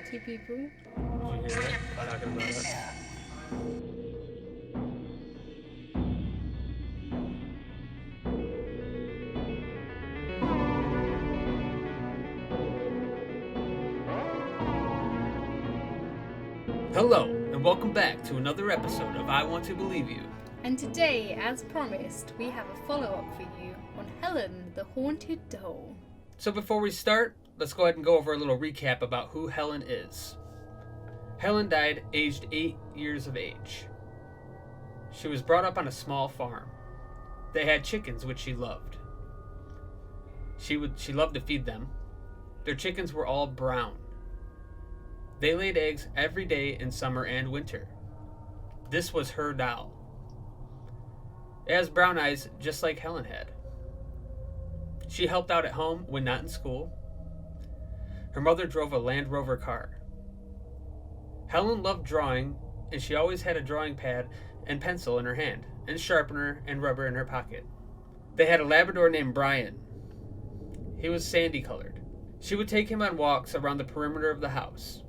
Two people. Did you hear that? Talking about us. Hello, and welcome back to another episode of I Want to Believe You. And today, as promised, we have a follow-up for you on Helen, the Haunted Doll. So before we start, let's go ahead and go over a little recap about who Helen is. Helen died aged 8 years of age. She was brought up on a small farm. They had chickens, which she loved. She loved to feed them. Their chickens were all brown. They laid eggs every day in summer and winter. This was her doll. It has brown eyes just like Helen had. She helped out at home when not in school. Her mother drove a Land Rover car. Helen loved drawing, and she always had a drawing pad and pencil in her hand, and sharpener and rubber in her pocket. They had a Labrador named Brian. He was sandy colored. She would take him on walks around the perimeter of the house.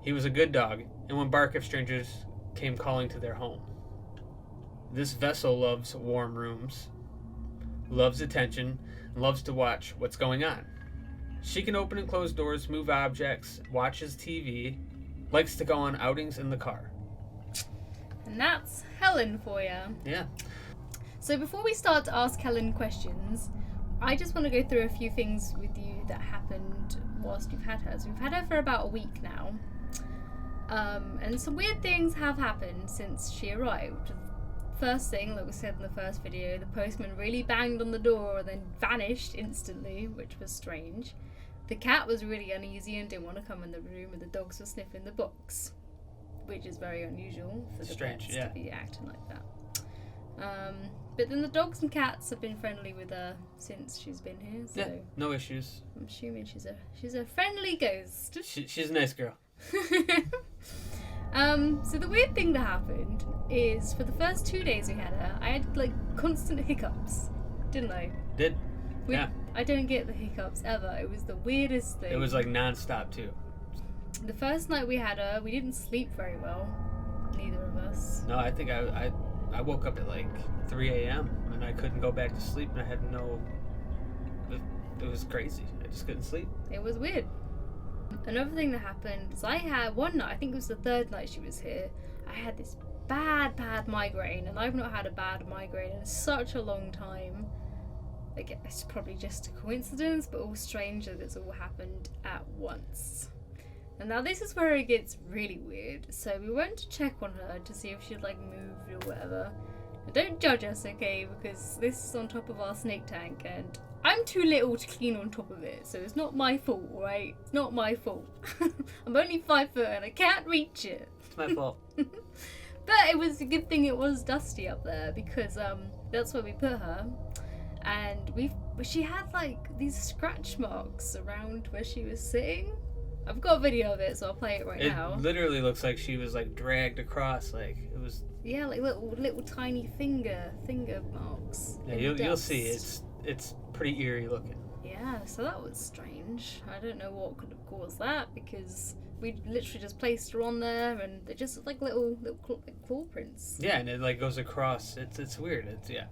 He was a good dog and would bark if strangers came calling to their home. This vessel loves warm rooms, loves attention, and loves to watch what's going on. She can open and close doors, move objects, watches TV, likes to go on outings in the car. And that's Helen for you. Yeah. So before we start to ask Helen questions, I just want to go through a few things with you that happened whilst you've had her. So we've had her for about a week now. And some weird things have happened since she arrived. First thing, like we said in the first video, the postman really banged on the door and then vanished instantly, which was strange. The cat was really uneasy and didn't want to come in the room, and the dogs were sniffing the box, which is very unusual for the pets to be acting like that. But then the dogs and cats have been friendly with her since she's been here. So yeah, no issues. I'm assuming she's a friendly ghost. She's a nice girl. So the weird thing that happened is for the first 2 days we had her, I had like constant hiccups, didn't I? Yeah. I don't get the hiccups ever. It was the weirdest thing. It was like non-stop too. The first night we had her, we didn't sleep very well. Neither of us. No, I think I woke up at like 3 a.m. and I couldn't go back to sleep, and I had it was crazy. I just couldn't sleep. It was weird. Another thing that happened is I had one night, I think it was the third night she was here, I had this bad migraine, and I've not had a bad migraine in such a long time. Like, it's probably just a coincidence, but all strange that it's all happened at once. And now this is where it gets really weird. So we went to check on her to see if she'd like moved or whatever. And don't judge us, okay, because this is on top of our snake tank and I'm too little to clean on top of it, so it's not my fault, right? It's not my fault. I'm only 5 foot and I can't reach it. It's my fault. But it was a good thing it was dusty up there, because that's where we put her. And she had like these scratch marks around where she was sitting. I've got a video of it, so I'll play it now. It literally looks like she was like dragged across, like it was. Yeah, like little tiny finger marks. Yeah, you'll see. It's pretty eerie looking. Yeah, so that was strange. I don't know what could have caused that, because we literally just placed her on there and they're just like little claw prints. Yeah, and it like goes across. It's weird.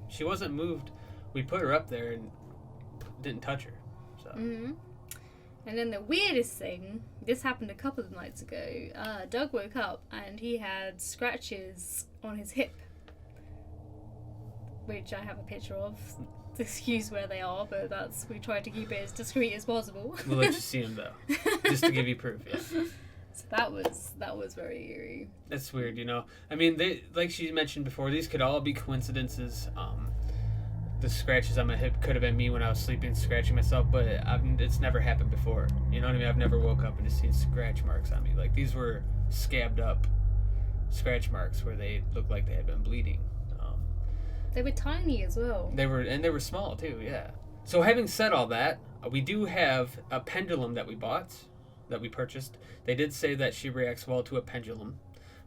She wasn't moved. We put her up there and didn't touch her. So. Mm-hmm. And then the weirdest thing, this happened a couple of nights ago. Doug woke up and he had scratches on his hip, which I have a picture of. Excuse where they are, but we tried to keep it as discreet as possible. We'll let you see them though, just to give you proof. Yeah. So that was very eerie. That's weird, you know. I mean, like she mentioned before, these could all be coincidences. The scratches on my hip could have been me when I was sleeping, scratching myself, but it's never happened before. You know what I mean? I've never woke up and just seen scratch marks on me. Like, these were scabbed up scratch marks where they looked like they had been bleeding. They were tiny as well. They were small too, yeah. So having said all that, we do have a pendulum that we purchased. They did say that she reacts well to a pendulum.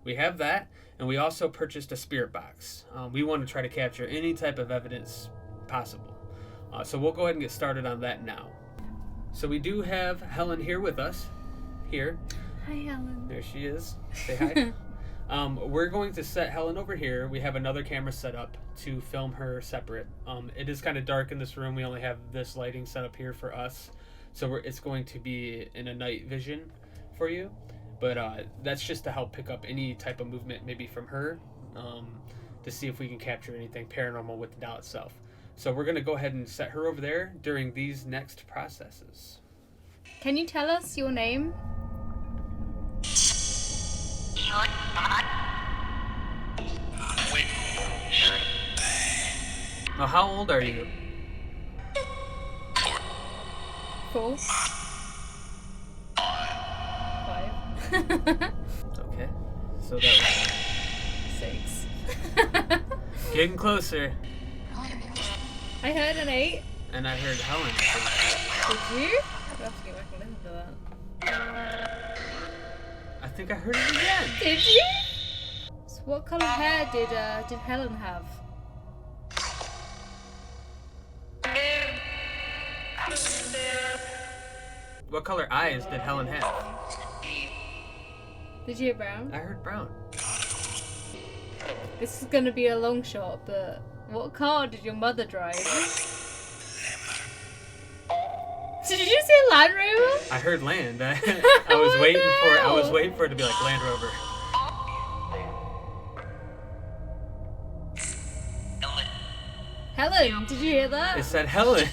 We have that, and we also purchased a spirit box. We want to try to capture any type of evidence possible. So we'll go ahead and get started on that now. So we do have Helen here with us. here. Hi, Helen. There she is. Say hi. We're going to set Helen over here. We have another camera set up to film her separate. It is kind of dark in this room. We only have this lighting set up here for us. So it's going to be in a night vision for you. But that's just to help pick up any type of movement maybe from her, to see if we can capture anything paranormal with the doll itself. So we're going to go ahead and set her over there during these next processes. Can you tell us your name? Now, how old are you? 4. 5. Okay. So that was 6. getting closer. I heard an 8. And I heard Helen. Did you? I'll have to go back and listen to that. I think I heard it again. Did you? So what colour hair did Helen have? What color eyes did Helen have? Did you hear brown? I heard brown. This is gonna be a long shot, but what car did your mother drive? Did you just say Land Rover? I heard land. I was waiting for it. I was waiting for it to be like Land Rover. Helen, did you hear that? It said Helen.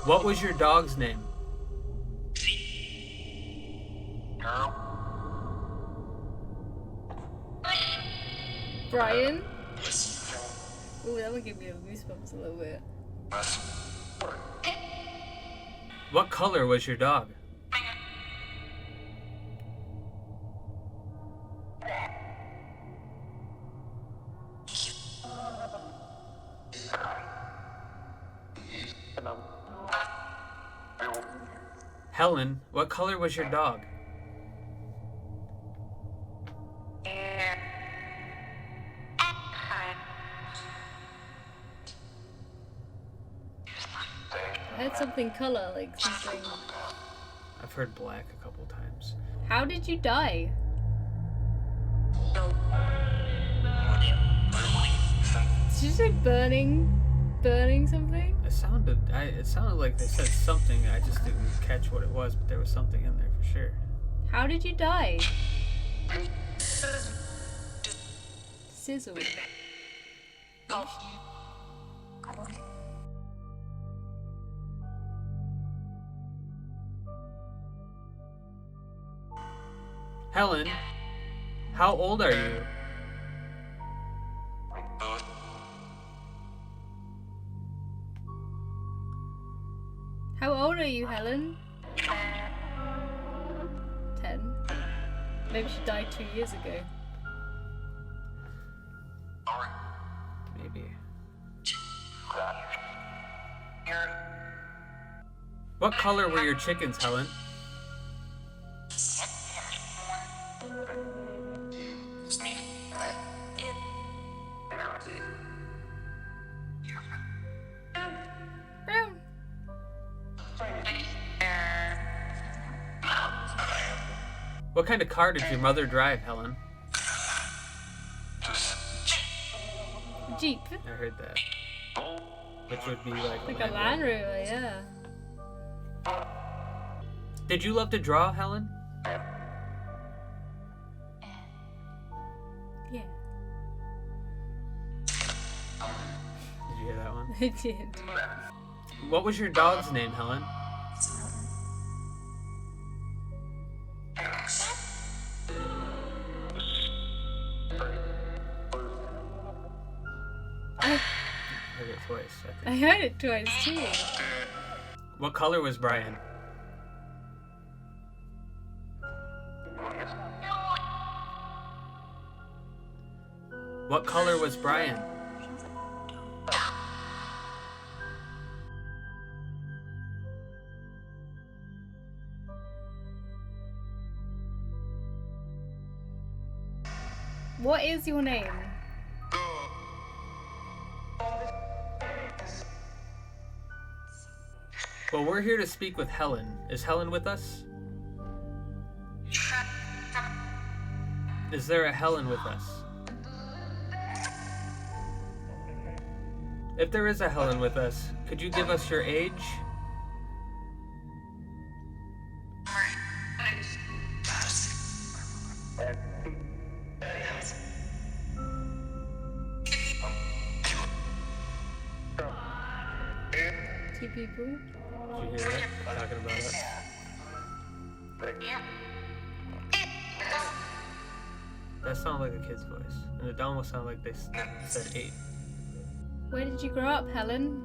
What was your dog's name? Brian? Ooh, that would give me goosebumps a little bit. What color was your dog? Helen, what color was your dog? I heard something colour, like something. I've heard black a couple times. How did you die? Did you say burning? Burning something? It sounded like they said something. I just didn't catch what it was, but there was something in there for sure. How did you die? Sizzle. Helen, how old are you? How old are you, Helen? 10. Maybe she died 2 years ago. Maybe. What color were your chickens, Helen? Brown. What kind of car did your mother drive, Helen? Jeep. I heard that. Which would be like Like a Land Rover, yeah. Did you love to draw, Helen? Yeah. Did you hear that one? I did. What was your dog's name, Helen? I heard it twice, I think. I heard it twice too. What color was Brian? What color was Brian? What is your name? Well, we're here to speak with Helen. Is Helen with us? Is there a Helen with us? If there is a Helen with us, could you give us your age? Two people. Did you hear that? Talking about us. That sounded like a kid's voice, and it almost sounded like they said 8. Where did you grow up, Helen?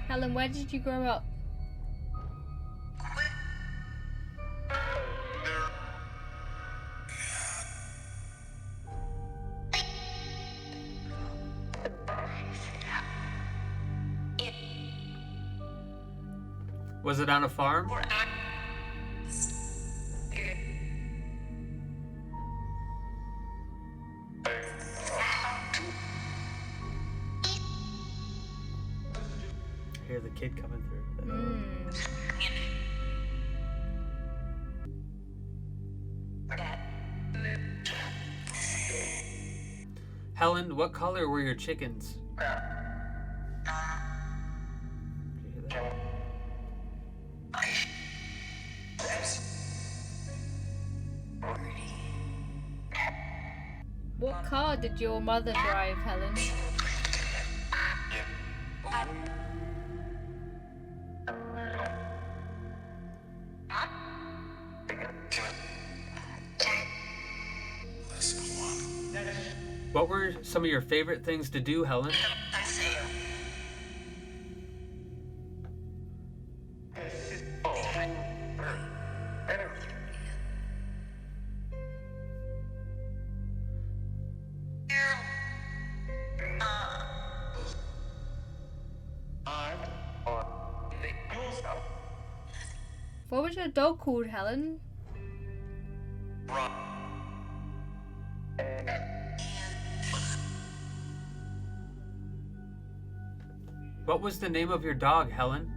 Helen, where did you grow up? Was it on a farm? I hear the kid coming through. Helen, what color were your chickens? Did you hear that? What car did your mother drive, Helen? What were some of your favorite things to do, Helen? What was your dog called, Helen? What was the name of your dog, Helen?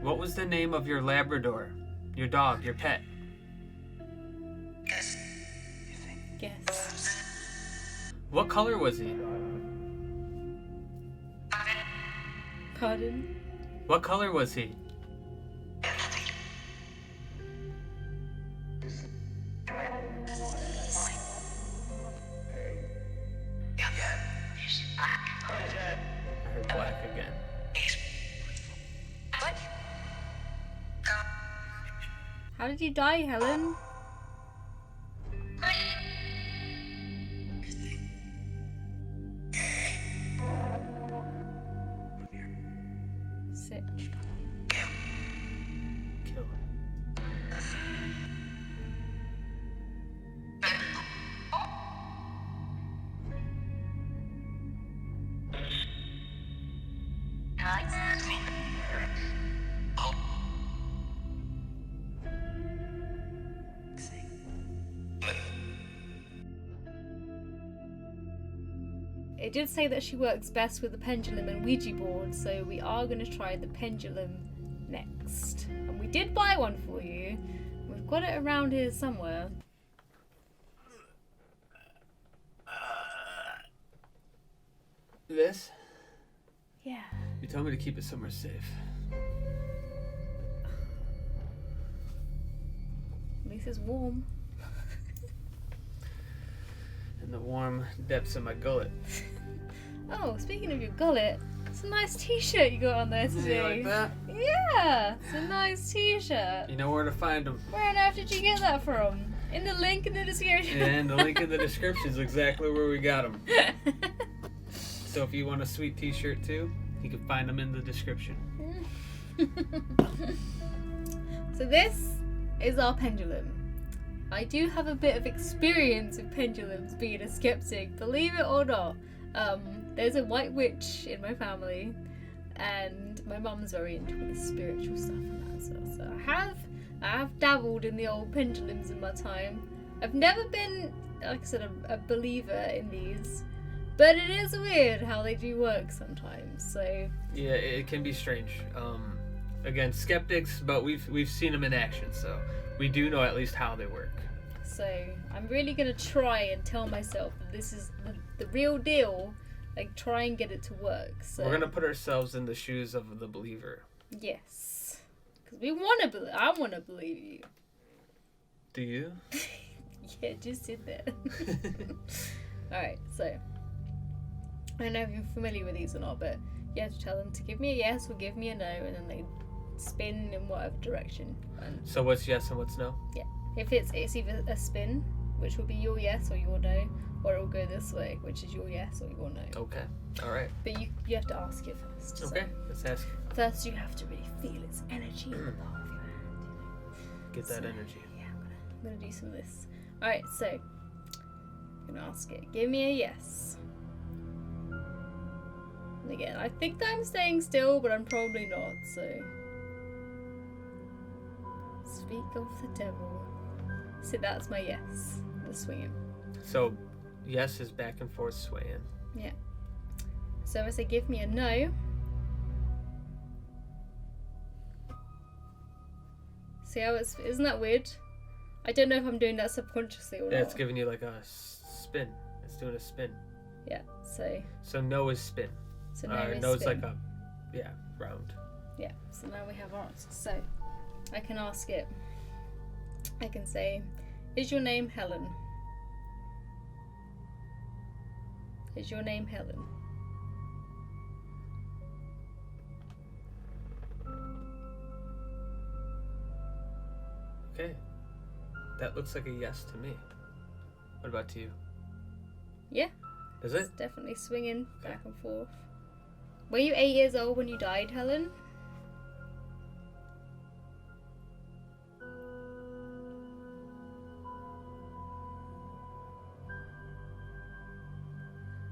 What was the name of your Labrador? Your dog, your pet? Guess. What color was he? Pardon? What color was he? I heard black again. How did you die, Helen? Sick. Kill him. It did say that she works best with the pendulum and Ouija board, so we are going to try the pendulum next. And we did buy one for you. We've got it around here somewhere. This? Yeah. You told me to keep it somewhere safe. At least it's warm. In the warm depths of my gullet. Oh, speaking of your gullet, it's a nice t-shirt you got on there today. You like that? Yeah, it's a nice t-shirt. You know where to find them. Where on earth did you get that from? In the link in the description. And the link in the description is exactly where we got them. So if you want a sweet t-shirt too, you can find them in the description. So this is our pendulum. I do have a bit of experience with pendulums, being a skeptic, believe it or not. There's a white witch in my family, and my mum's very into the spiritual stuff and that sort. So I have dabbled in the old pendulums in my time. I've never been, like I said, a believer in these, but it is weird how they do work sometimes. So yeah, it can be strange. Again, skeptics, but we've seen them in action, so we do know at least how they work. So I'm really gonna try and tell myself that this is the real deal. Like, try and get it to work. So we're gonna put ourselves in the shoes of the believer. Yes, because we want to believe. I want to believe you. Do you? Yeah, just sit there. All right, so I don't know if you're familiar with these or not, but you have to tell them to give me a yes or give me a no, and then they spin in whatever direction. And so what's yes and what's no? yeah, if it's either a spin, which will be your yes or your no, or it will go this way, which is your yes or your no. Okay. All right. But you have to ask it first. Okay. So let's ask. first, you have to really feel its energy in the palm of your hand. Get that energy. Yeah, I'm gonna do some of this. All right, so I'm gonna ask it. Give me a yes. And again, I think that I'm staying still, but I'm probably not. So speak of the devil. So that's my yes. The swinging. So yes is back and forth swaying. Yeah. So if I say give me a no. See how isn't that weird? I don't know if I'm doing that subconsciously or Yeah, not. it's giving you like a spin. It's doing a spin. Yeah, So no is spin. so now No is spin. like a, round. Yeah, so now we have ours. So I can ask it. I can say, is your name Helen? Is your name Helen? Okay. That looks like a yes to me. What about to you? Yeah. Is it? It's definitely swinging back and forth. Were you 8 years old when you died, Helen?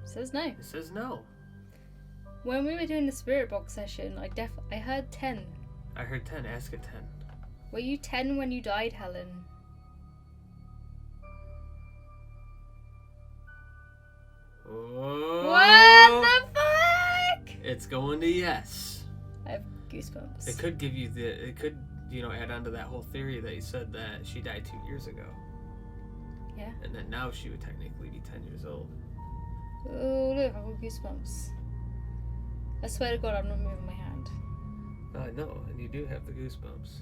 Says no. It says no. When we were doing the Spirit Box session, I heard 10. I heard 10. Ask it 10. Were you 10 when you died, Helen? Oh, What the fuck? It's going to yes. I have goosebumps. It could give you add on to that whole theory that you said that she died 2 years ago. Yeah. And then now she would technically be 10 years old. Oh, look, I've got goosebumps. I swear to God, I'm not moving my hand. I know, and you do have the goosebumps.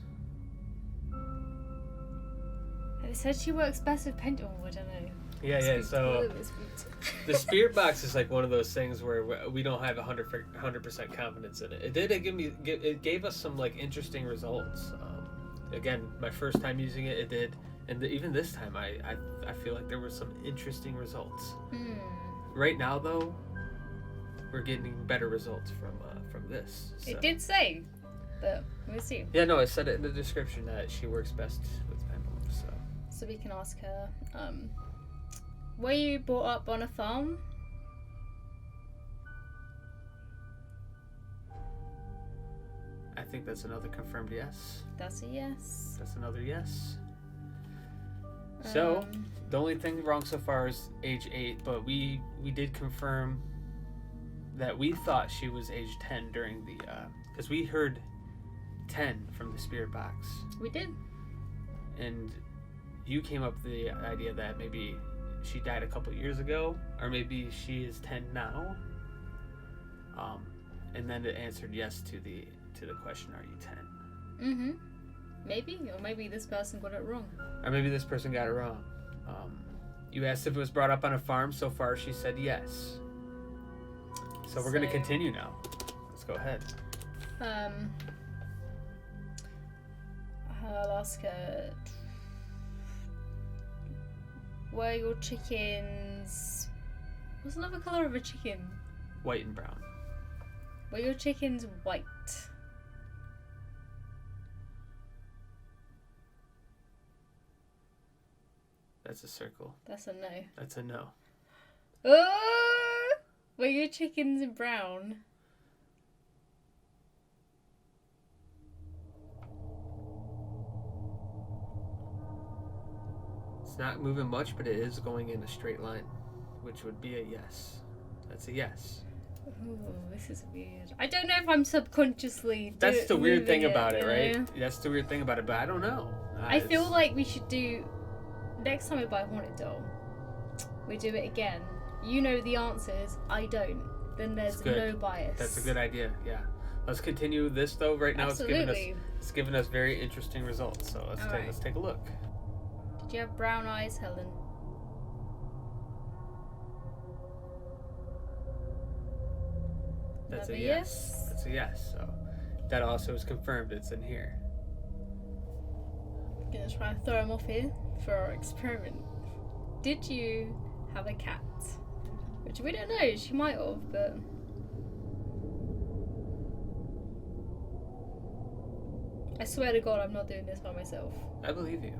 It said she works best with pendulum. I don't know. Yeah, so the Spirit Box is like one of those things where we don't have 100% confidence in it. It gave us some like interesting results. Again, my first time using it, it did, and even this time, I feel like there were some interesting results. Right now, though, we're getting better results from this. So. It did say, but we'll see. Yeah, no, it said it in the description that she works best with pendulums. So we can ask her. Were you brought up on a farm? I think that's another confirmed yes. That's a yes. That's another yes. So, the only thing wrong so far is age 8, but we did confirm that we thought she was age 10 during the, because we heard 10 from the Spirit Box. We did. And you came up with the idea that maybe she died a couple years ago, or maybe she is 10 now. And then it answered yes to the question, are you 10? Mm-hmm. Maybe, or maybe this person got it wrong. Or maybe this person got it wrong. You asked if it was brought up on a farm. So far, she said yes. So we're going to continue now. Let's go ahead. I'll ask her. Were your chickens? What's another color of a chicken? White and brown. Were your chickens white? That's a circle. That's a no. That's a no. Oh! Were your chickens brown? It's not moving much, but it is going in a straight line, which would be a yes. That's a yes. Ooh, this is weird. I don't know if I'm subconsciously. That's the weird thing moving about it, right? know? That's the weird thing about it, but I don't know. I feel like we should do. Next time we buy a haunted doll, we do it again. You know the answers, I don't. Then there's no bias. That's a good idea. Yeah. Let's continue this though. Right now, Absolutely. it's giving us very interesting results. So let's take a look. Did you have brown eyes, Helen? That's a Another yes. That's a yes. So that also is confirmed. It's in here. I'm gonna try and throw him off here for our experiment. Did you have a cat? Which we don't know. She might have, but. I swear to God, I'm not doing this by myself. I believe you.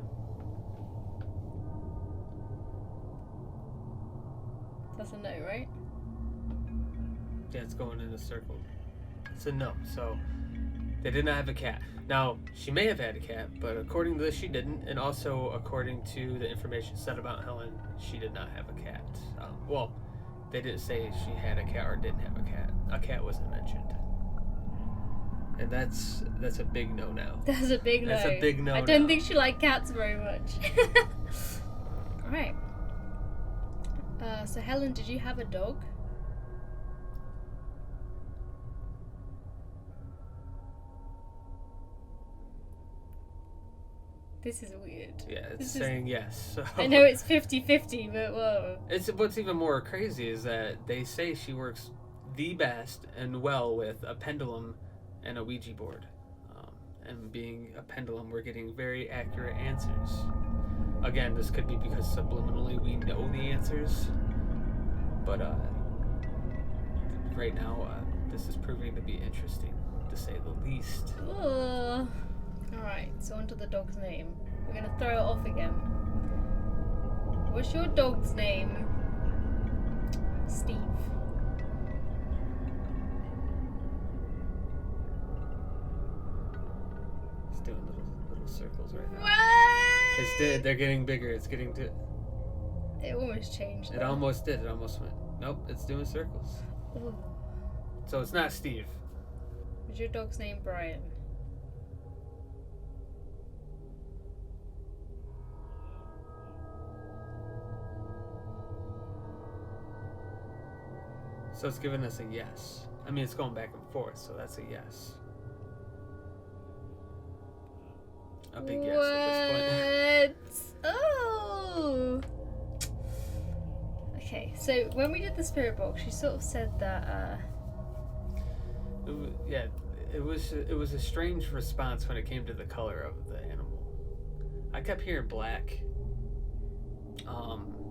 That's a no, right? Yeah, it's going in a circle. It's a no. So they did not have a cat. Now, she may have had a cat, but according to this, she didn't. And also, according to the information said about Helen, she did not have a cat. Well, they didn't say she had a cat or didn't have a cat. A cat wasn't mentioned. And that's a big no now. That's a big no. That's a big no. I don't think she liked cats very much. Alright. So Helen, did you have a dog? This is weird. Yeah, it's saying yes. So. I know it's 50-50, but whoa. What's even more crazy is that they say she works the best and well with a pendulum and a Ouija board. And being a pendulum, we're getting very accurate answers. Again, this could be because subliminally we know the answers. But right now, this is proving to be interesting, to say the least. Alright, so onto the dog's name. We're gonna throw it off again. What's your dog's name? Steve. It's doing little circles right now. What? They're getting bigger. It's getting to. It almost changed. It almost did. It almost went. Nope, it's doing circles. Ooh. So it's not Steve. Was your dog's name Brian? So it's giving us a yes. I mean, it's going back and forth, so that's a yes. A big yes at this point. Oh! Okay, so when we did the spirit box, she sort of said that, it was a strange response when it came to the color of the animal. I kept hearing black.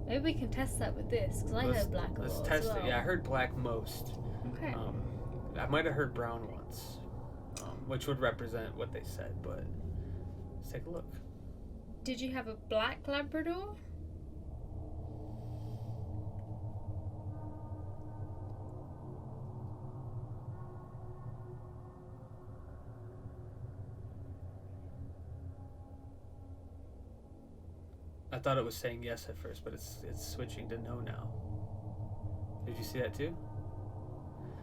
Maybe we can test that with this, because I heard black a lot. Let's test as well. it. Yeah, I heard black most. Okay. I might have heard brown once, which would represent what they said, but let's take a look. Did you have a black Labrador? I thought it was saying yes at first, but it's switching to no now. Did you see that too?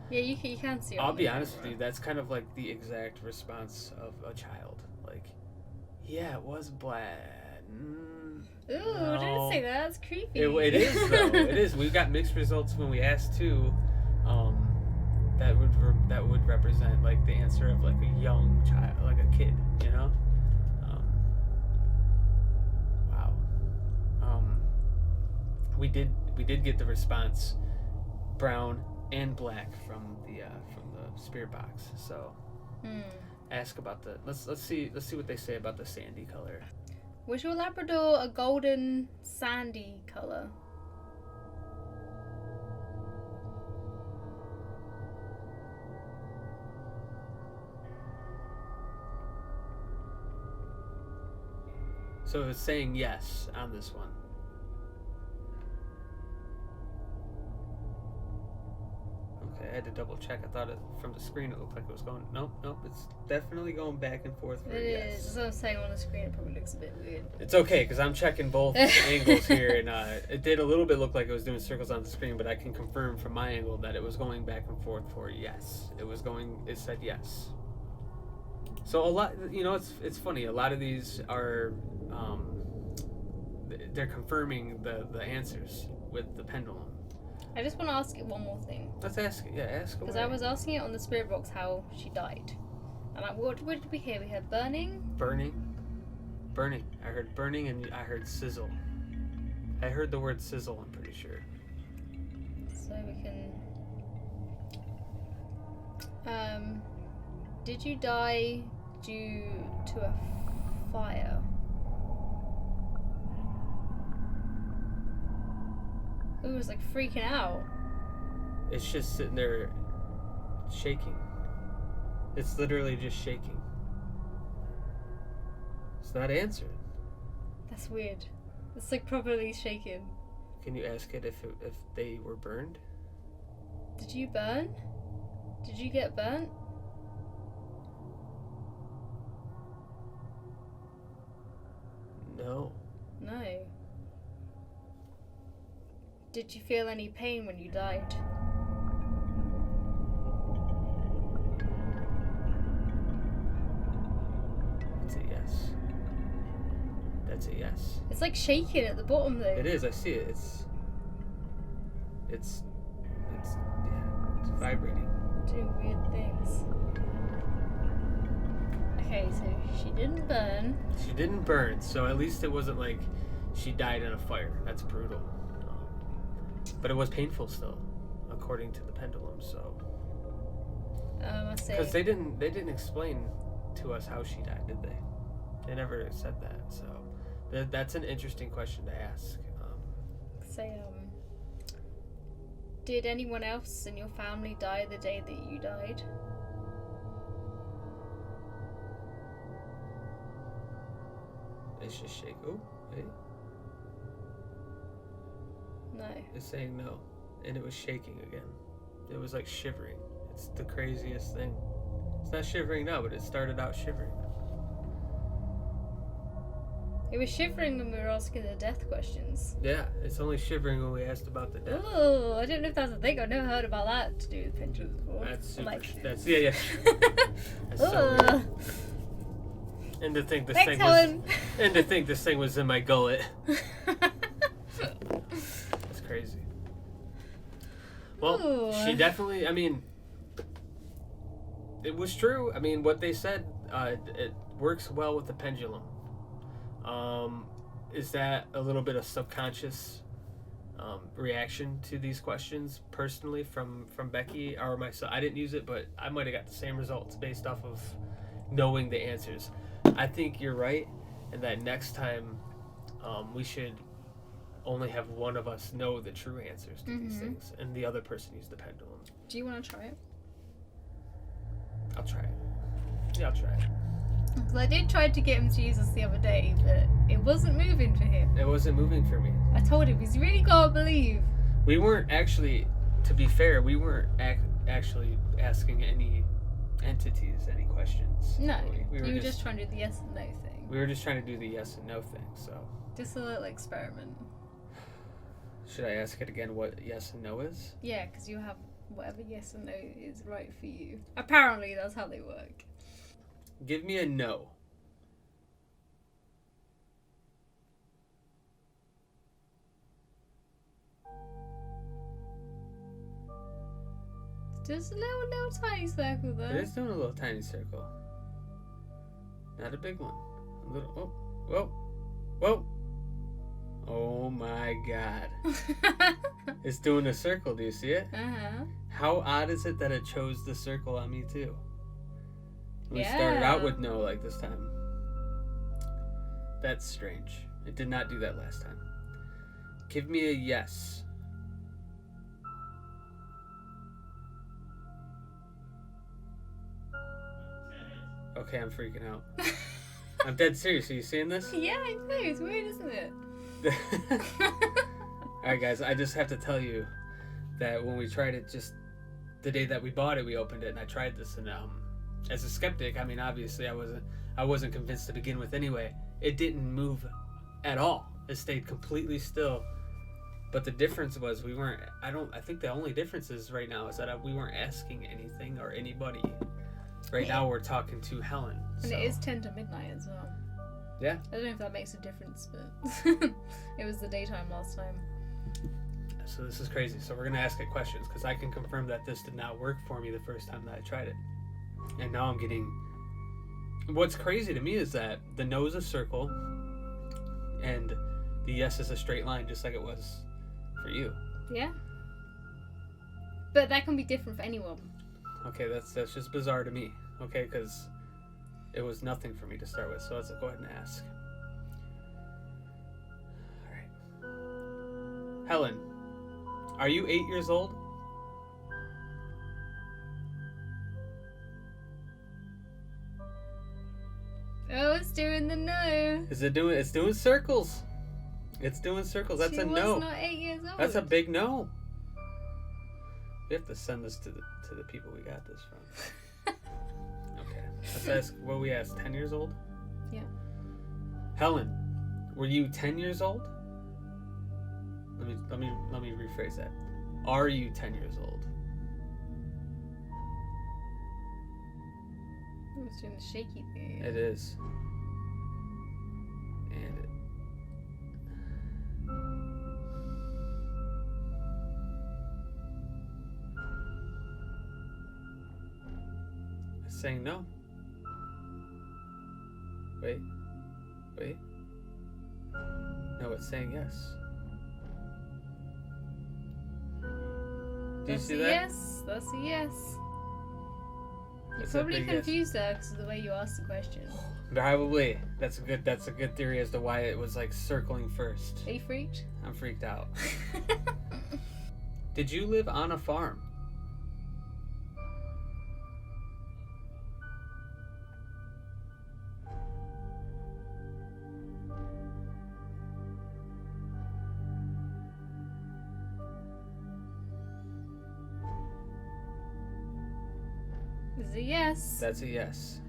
Yeah, you can see it. I'll be honest with you, that's kind of like the exact response of a child. Like, yeah, it was black. Ooh, no. didn't say that. That's creepy. It is though. It is. We got mixed results when we asked too. That would represent like the answer of like a young child, like a kid, you know. We did get the response brown and black from the spirit box. So ask about the let's see what they say about the sandy color. Was your Labrador a golden sandy color? So it's saying yes on this one. had to double check. I thought from the screen it looked like it was going. Nope. It's definitely going back and forth for It a yes. is. That's what I'm saying. On the screen, it probably looks a bit weird. It's okay because I'm checking both angles here, and it did a little bit look like it was doing circles on the screen, but I can confirm from my angle that it was going back and forth for yes. It said yes. So a lot, it's funny. A lot of these are, they're confirming the answers with the pendulum. I just want to ask it one more thing. Let's ask it. Yeah, ask away. Because I was asking it on the Spirit Box how she died. And what did we hear? We heard burning? Burning. I heard burning and I heard sizzle. I heard the word sizzle, I'm pretty sure. So we can... did you die due to a fire? It was like freaking out. It's just sitting there shaking. It's literally just shaking. It's not answering. That's weird. It's like properly shaking. Can you ask it if they were burned? Did you burn? Did you get burnt? No. No. Did you feel any pain when you died? That's a yes. That's a yes. It's like shaking at the bottom though. It is, I see it. It's vibrating. Doing weird things. Okay, so she didn't burn. She didn't burn, so at least it wasn't like she died in a fire. That's brutal. But it was painful still, according to the pendulum. So, I say because they didn't explain to us how she died, did they? They never said that. So, that's an interesting question to ask. Did anyone else in your family die the day that you died? It's just shake. Oh, hey. No. It's saying no, and it was shaking again. It was like shivering. It's the craziest thing. It's not shivering now, but it started out shivering. It was shivering when we were asking the death questions. Yeah, it's only shivering when we asked about the death. Oh, I didn't know if that's a thing. I've never heard about that to do with pendulums before. That's super. Like... That's yeah. That's so weird. And to think this thing Helen. was, and to think this thing was in my gullet. That's crazy. Well, Ooh. she definitely. I mean, it was true. I mean, what they said, it works well with the pendulum. Is that a little bit of subconscious reaction to these questions personally from Becky or myself? I didn't use it, but I might have got the same results based off of knowing the answers. I think you're right, and that next time we should only have one of us know the true answers to these things, and the other person use the pendulum. Do you want to try it? I'll try it. Yeah, I'll try it. Because I did try to get him to use this the other day, but it wasn't moving for him. It wasn't moving for me. I told him, he's really got to believe. We weren't actually, to be fair, we weren't actually asking any entities any questions. No, we you were just trying to do the yes and no thing. We were just trying to do the yes and no thing, so. Just a little experiment. Should I ask it again what yes and no is? Yeah, because you have whatever yes and no is right for you. Apparently, that's how they work. Give me a no. Just a little tiny circle there. It is doing a little tiny circle. Not a big one. A little. Oh, whoa, whoa. Oh my God. It's doing a circle. Do you see it? Uh-huh. How odd is it that it chose the circle on me too? We started out with no like this time. That's strange. It did not do that last time. Give me a yes. Okay, I'm freaking out. I'm dead serious. Are you seeing this? Yeah, I know. It's weird, isn't it? Alright guys, I just have to tell you that when we try to just the day that we bought it, we opened it and I tried this, and as a skeptic, I mean, obviously I wasn't convinced to begin with anyway. It didn't move at all. It stayed completely still. But the difference was I think the only difference is right now is that we weren't asking anything or anybody. Right now we're talking to Helen. And it is 10 to midnight as well. Yeah. I don't know if that makes a difference, but it was the daytime last time. So this is crazy. So we're going to ask it questions because I can confirm that this did not work for me the first time that I tried it. And now I'm getting... What's crazy to me is that the no is a circle and the yes is a straight line, just like it was for you. Yeah. But that can be different for anyone. Okay, that's just bizarre to me. Okay, because it was nothing for me to start with. So let's go ahead and ask. All right. Helen, are you 8 years old? Oh, it's doing the no. It's doing circles. It's doing circles. That's she a no. was not 8 years old. That's a big no. We have to send this to the people we got this from. Okay. Let's ask what we asked. 10 years old? Yeah. Helen, were you 10 years old? Let me rephrase that. Are you 10 years old? It's doing the shaky thing. It is. And it's saying no. Wait. No, it's saying yes. Do you see that? Yes, that's a yes. You're It's a probably big yes. confused there because of the way you asked the question. Probably. That's a good theory as to why it was like circling first. Are you freaked? I'm freaked out. Did you live on a farm? It's a yes. That's a yes.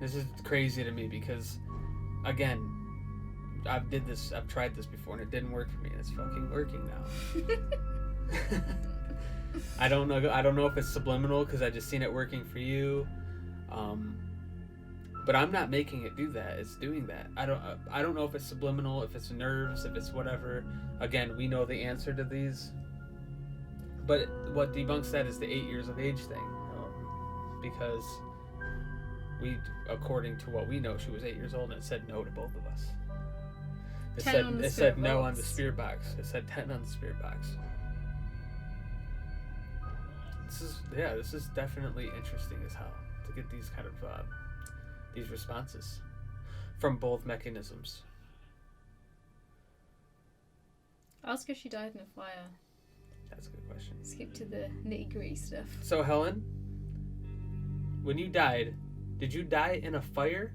This is crazy to me because, again, I've tried this before and it didn't work for me, and it's fucking working now. I don't know if it's subliminal because I just seen it working for you, but I'm not making it do that. It's doing that. I don't know if it's subliminal, if it's nerves, if it's whatever. Again, we know the answer to these, but what debunks that is the 8 years of age thing, because according to what we know, she was 8 years old and it said no to both of us. It said no on the Spirit Box. It said 10 on the Spirit Box. This is definitely interesting as hell to get these kind of these responses from both mechanisms. Ask if she died in a fire. That's a good question. Skip to the nitty-gritty stuff. So Helen, when you died, did you die in a fire?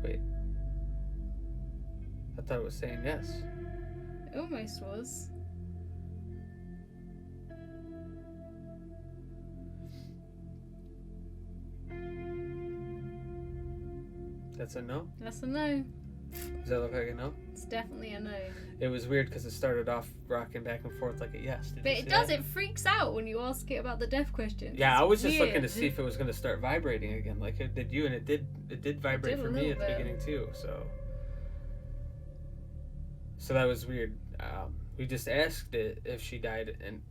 Wait. I thought it was saying yes. It almost was. That's a no? That's a no. Does that look like a no? It's definitely a no. It was weird because it started off rocking back and forth like a yes. But it does. It freaks out when you ask it about the death questions. Yeah, I was just weird. looking to see if it was going to start vibrating again, like it did you, and it did vibrate for me at the beginning too. So that was weird. We just asked it if she died, and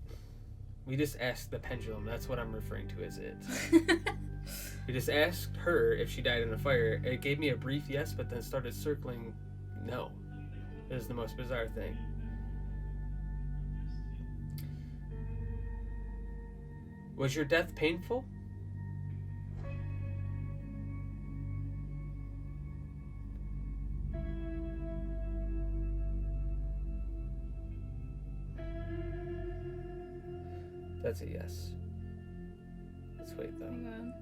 we just asked the pendulum. That's what I'm referring to as it. We just asked her if she died in a fire. It gave me a brief yes, but then started circling no. It was the most bizarre thing. Was your death painful? That's a yes. Let's wait though. Hang on.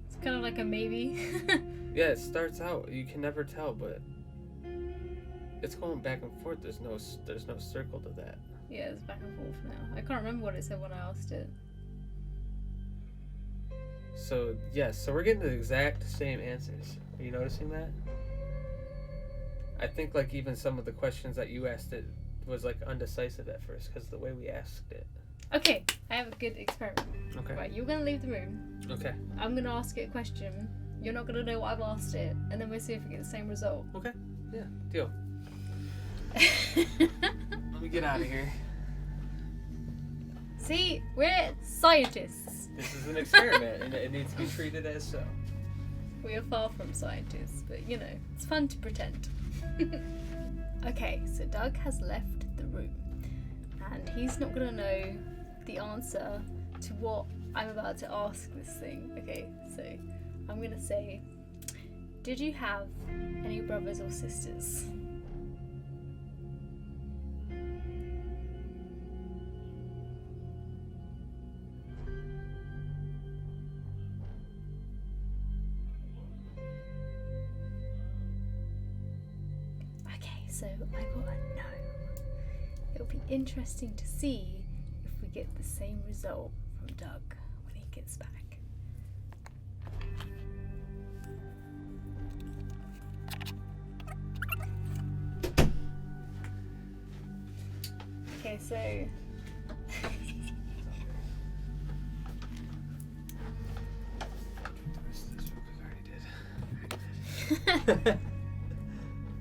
It's kind of like a maybe. Yeah, it starts out. You can never tell, but it's going back and forth. There's no circle to that. Yeah, it's back and forth now. I can't remember what it said when I asked it. So yes, so we're getting the exact same answers. Are you noticing that? I think like even some of the questions that you asked it was like undecisive at first because of the way we asked it. Okay, I have a good experiment. Okay. Right, you're gonna leave the room. Okay. I'm gonna ask it a question. You're not gonna know what I've asked it, and then we'll see if we get the same result. Okay. Yeah. Deal. Let me get out of here. See, we're scientists. This is an experiment, and it needs to be treated as so. We are far from scientists, but you know, it's fun to pretend. Okay, so Doug has left the room, and he's not gonna know the answer to what I'm about to ask this thing. Okay, so I'm gonna say, did you have any brothers or sisters? So I got a no. It'll be interesting to see if we get the same result from Doug when he gets back. Okay, so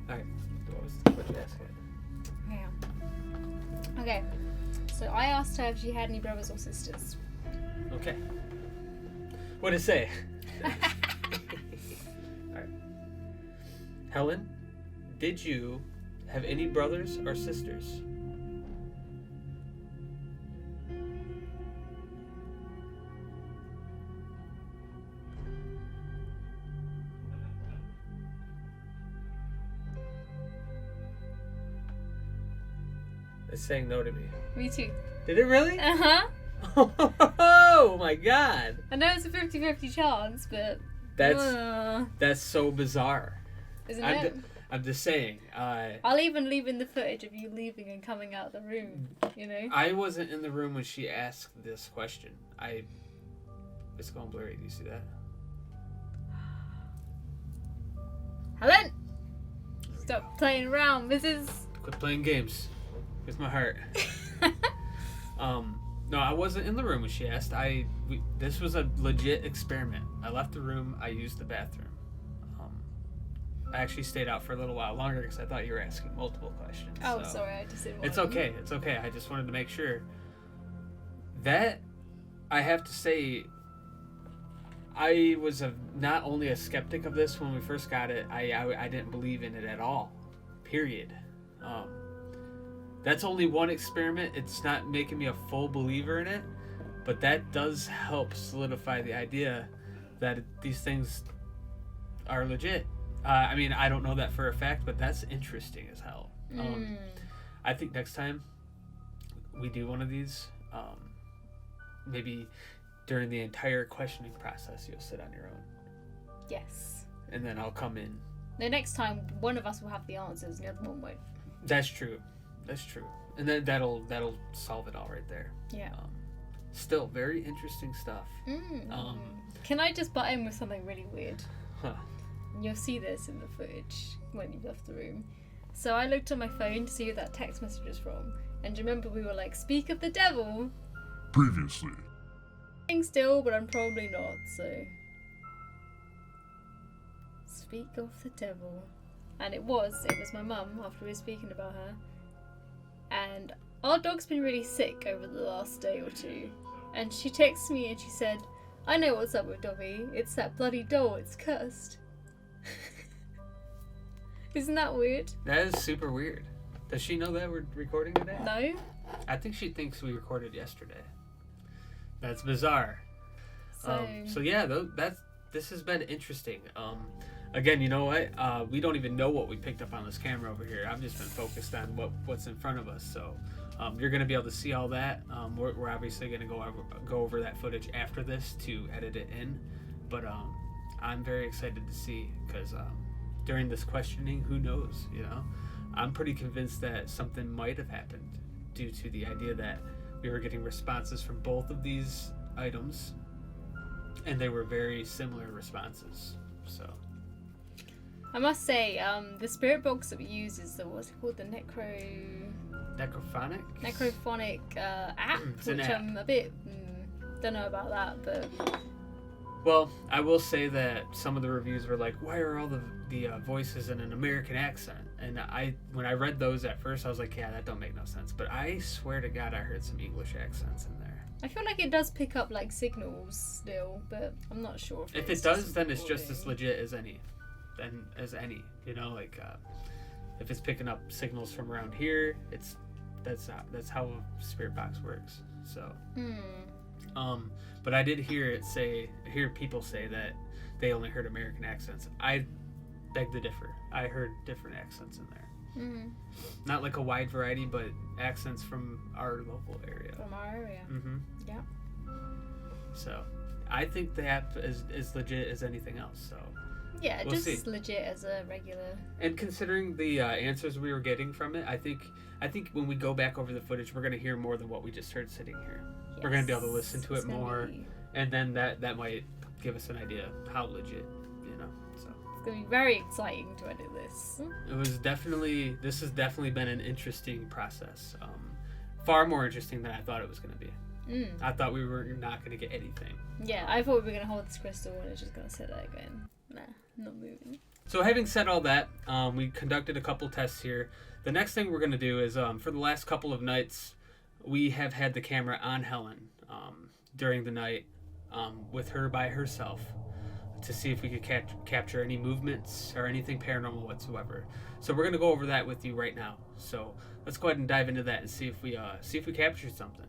Alright. What'd you ask it? yeah. Okay. So I asked her if she had any brothers or sisters. Okay. What'd it say? Alright. Helen, did you have any brothers or sisters? It's saying no to me. Me too. Did it really? Uh-huh. Oh my god. I know it's a 50-50 chance, but That's so bizarre. Isn't it? I'm just saying. I'll even leave in the footage of you leaving and coming out of the room, you know? I wasn't in the room when she asked this question. It's going blurry. Do you see that? Helen! Stop playing around, Mrs. Quit playing games. Here's my heart. No, I wasn't in the room when she asked. This was a legit experiment. I left the room. I used the bathroom. I actually stayed out for a little while longer because I thought you were asking multiple questions. Oh, so. sorry, I just didn't want It's okay. It's okay. I just wanted to make sure. That, I have to say, I was not only a skeptic of this when we first got it, I didn't believe in it at all. Period. That's only one experiment. It's not making me a full believer in it, but that does help solidify the idea that these things are legit. I mean, I don't know that for a fact, but that's interesting as hell. I think next time we do one of these, maybe during the entire questioning process, you'll sit on your own. Yes. And then I'll come in. The next time, one of us will have the answers and the other one won't. That's true. That's true. And then that'll solve it all right there. Yeah. Still, very interesting stuff. Can I just butt in with something really weird? Huh. You'll see this in the footage when you've left the room. So I looked on my phone to see who that text message was from. And do you remember we were like, speak of the devil? Previously. Still, but I'm probably not, so... Speak of the devil. And it was my mum after we were speaking about her. And our dog's been really sick over the last day or two. And she texted me and she said, I know what's up with Dobby. It's that bloody doll. It's cursed. Isn't that weird? That is super weird. Does she know that we're recording today? No. I think she thinks we recorded yesterday. That's bizarre. So yeah, this has been interesting. Again, you know what? We don't even know what we picked up on this camera over here. I've just been focused on what's in front of us. So You're going to be able to see all that. We're obviously going to go over that footage after this to edit it in. But I'm very excited to see, because during this questioning, who knows, you know? I'm pretty convinced that something might have happened due to the idea that we were getting responses from both of these items, and they were very similar responses. So I must say, the spirit box that we use is what's it called, the necrophonic app, which app. I'm a bit don't know about that, but well, I will say that some of the reviews were like, why are all the voices in an American accent? And when I read those at first, I was like, yeah, that don't make no sense. But I swear to God, I heard some English accents in there. I feel like it does pick up like signals still, but I'm not sure if it does, then it's just as legit as any. You know, like if it's picking up signals from around here, that's how a spirit box works. So but I did hear people say that they only heard American accents. I beg to differ. I heard different accents in there. Not like a wide variety, but accents from our local area. From our area. Yeah. So I think the app is legit as anything else. So yeah, we'll just see. as legit as a regular. And considering the answers we were getting from it, I think when we go back over the footage, we're gonna hear more than what we just heard sitting here. Yes. We're gonna be able to listen to it more, and then that might give us an idea of how legit, you know. So it's gonna be very exciting to edit this. This has definitely been an interesting process. Far more interesting than I thought it was gonna be. I thought we were not gonna get anything. Yeah, I thought we were gonna hold this crystal and it's just gonna sit there going, nah, not moving. So having said all that, we conducted a couple tests here. The next thing we're going to do is, for the last couple of nights, we have had the camera on Helen during the night with her by herself to see if we could capture any movements or anything paranormal whatsoever. So we're going to go over that with you right now. So let's go ahead and dive into that and see if we captured something.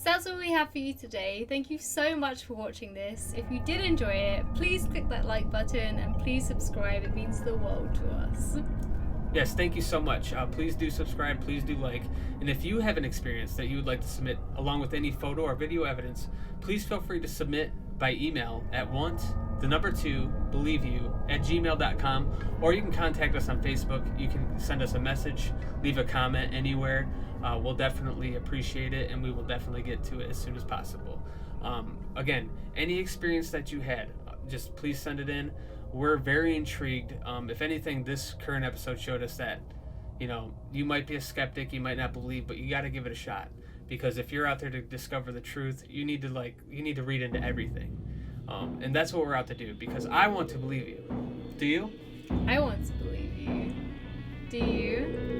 So that's all we have for you today. Thank you so much for watching this. If you did enjoy it, please click that like button and please subscribe. It means the world to us. Yes, thank you so much. Please do subscribe, please do like. And if you have an experience that you would like to submit along with any photo or video evidence, please feel free to submit by email at 2believeyou@gmail.com, or you can contact us on Facebook. You can send us a message, leave a comment anywhere. We'll definitely appreciate it, and we will definitely get to it as soon as possible. Again, any experience that you had, just please send it in. We're very intrigued. If anything, this current episode showed us that, you might be a skeptic, you might not believe, but you got to give it a shot. Because if you're out there to discover the truth, you need to read into everything. And that's what we're out to do, because I want to believe you. Do you? I want to believe you. Do you?